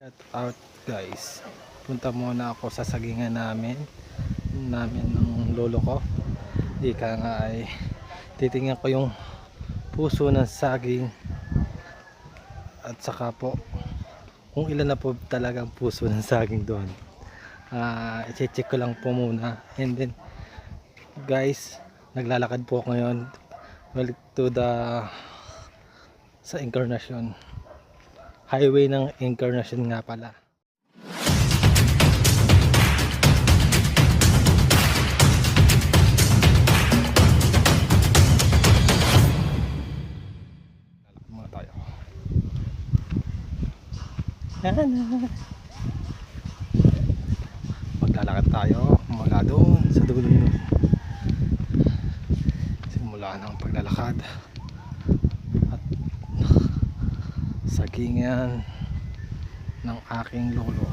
Shout out guys. Punta muna ako sa sagingan namin ng lolo ko. Ika nga ay titingnan ko yung puso ng saging at saka po kung ilan na po talagang puso ng saging doon. I-check ko lang po muna, and then guys, naglalakad po ako ngayon balik to sa Encarnacion, highway ng Encarnacion nga pala. Lalakad muna tayo. Maglalakad tayo mula doon sa dulo. Simula ng paglalakad at sagingan ng aking lolo.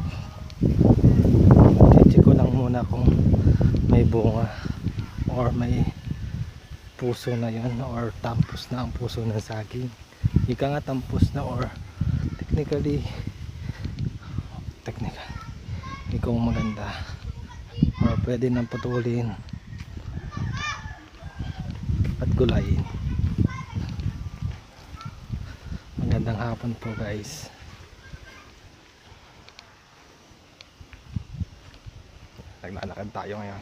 Check ko lang muna kung may bunga or may puso na yun, or tampos na ang puso ng saging. Ika nga tampos na, or technical, ikaw maganda, or pwede nang putulin at gulayin. Magandang hapon po guys. Naglalakad tayo ngayon.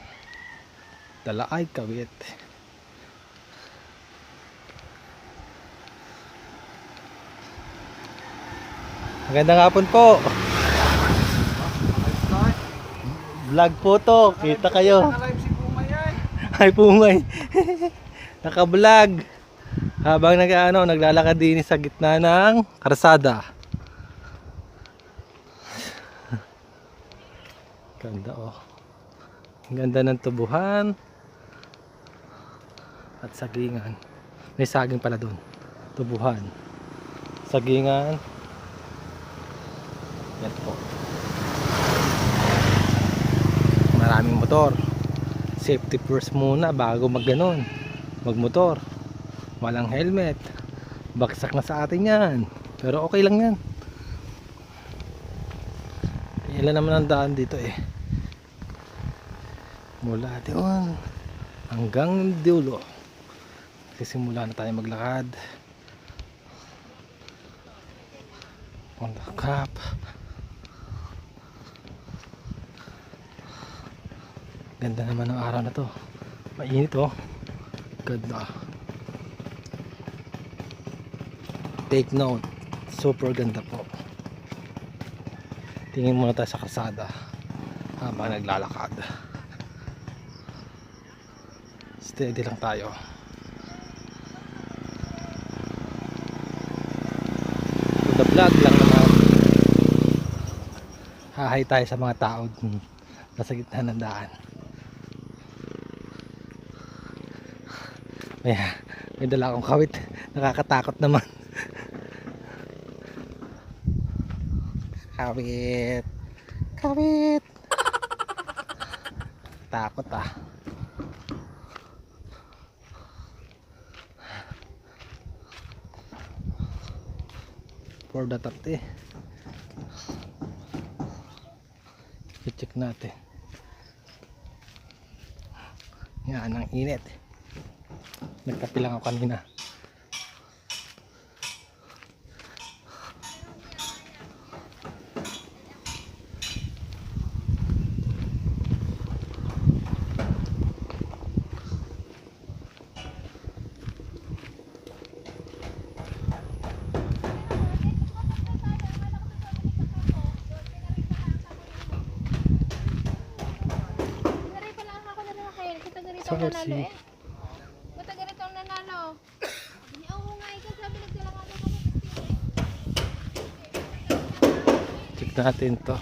Dalaay Kawit. Magandang hapon po. Vlog po to, kita kayo. Ay Pumay. Naka-vlog. Habang naglalakad din sa gitna ng karsada. Ganda oh. Ang ganda ng tubuhan at sagingan. May saging pala doon. Tubuhan, sagingan. Yan po. Maraming motor. Safety first muna bago magmotor. Walang helmet. Baksak na sa atin yan. Pero okay lang yan. Ilan naman ang daan dito eh. Mula doon hanggang dulo. Sisimula na tayo maglakad. On the cap. Ganda naman ng araw na to. Mainit oh. Ganda. Take note. Super ganda po. Tingin muna tayo sa kalsada habang naglalakad. Steady lang tayo. To the vlog lang naman. Hahay tayo sa mga tao nasa gitna ng daan. May dala akong kawit. Nakakatakot naman. Kawit. Takot ah. For the top i-check natin. Yan ang init. Nagkape lang ako kanina. Sorry. Buta ganito ang nanalo. Oo nga, ikaw sabi nagdala ka ako. Check natin to.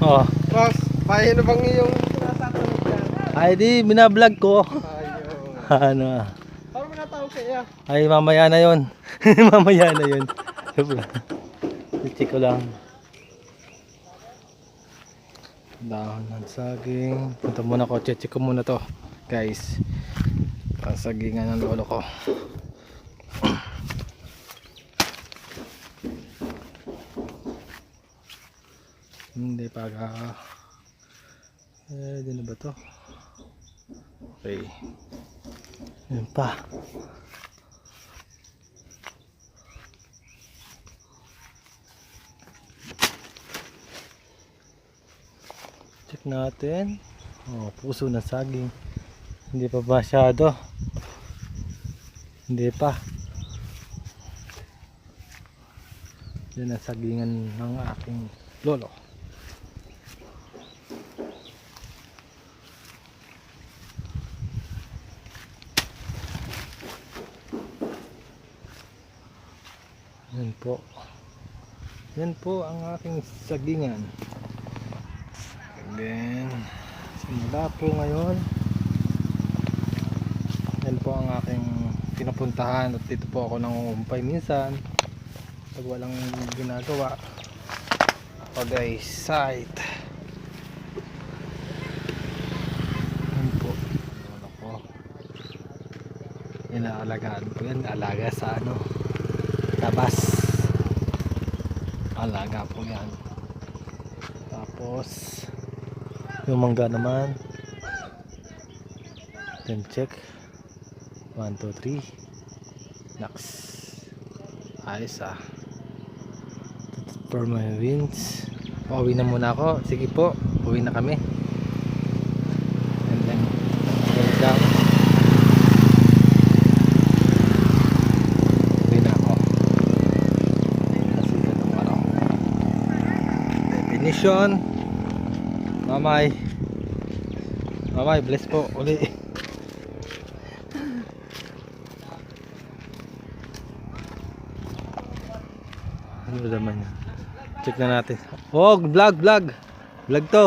Oh. Ross, paano bang iyong tinatanong dyan? Ay di, binablog ko. Ayaw. Ano? Paano mo natawag sa iya? Ay mamaya na yon. Mamaya na yon. I-check ko lang. Dahon ng saging. Punta muna ko, check ko muna to. guys. Sagingan ng lolo ko. Hindi pa di na ba to? Okay. Yan pa. Check natin. Oh, puso ng saging. Hindi pa masyado. Hindi pa. Yan ang sagingan ng aking lolo. Yan po. Yan po ang aking sagingan. And then, simula po ngayon. Yan po ang aking pinapuntahan. At dito po ako nangungumpay minsan. Pag walang ginagawa. Okay, site. Yan po. Ano po. Inaalagaan po yan. Alaga sa ano. Labas. Alaga po yan. Tapos yung mangga naman. Then check. 1, 2, 3. Next. Ayos ah. For my wins. Pauwi na muna ako. Sige po. Uwi na kami. And then go down. Definition. Mamay. Mamay, bless po uli. Ano naman yan? Check na natin. Oh, vlog to.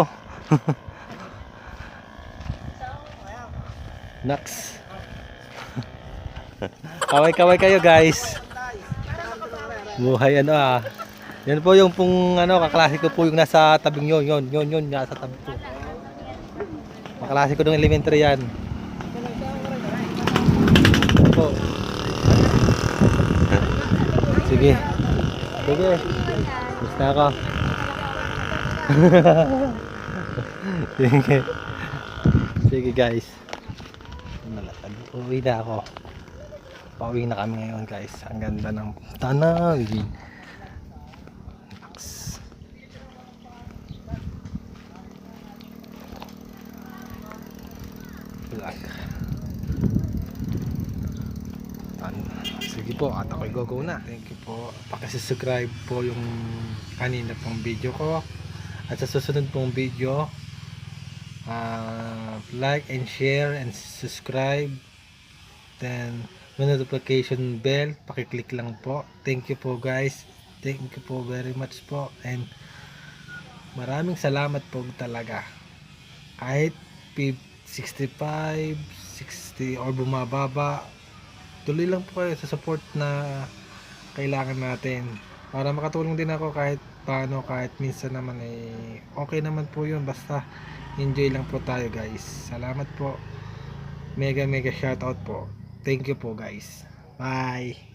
Next. Kaway kayo guys. Buhay ano ah. Yan po yung pong ano, kaklase ko po yung nasa tabing yun, nasa tabi po. Kaklase ko ng elementary yan. Po. Sige. Basta ako. Sige guys. Uwi na ako. Pauwi na kami ngayon guys. Ang ganda ng tanawin. Sige po, at ako'y go na. Thank you po. Pakisubscribe po yung kanina pong video ko. At sa susunod pong video, like and share and subscribe. Then notification bell, pakiclick lang po. Thank you po guys. Thank you po very much po. And maraming salamat po talaga. Kahit 65, 60 or bumababa, tuloy lang po kayo sa support na kailangan natin para makatulong din ako kahit paano, kahit minsan naman okay naman po yun, basta enjoy lang po tayo guys. Salamat po, mega shoutout po. Thank you po guys, bye.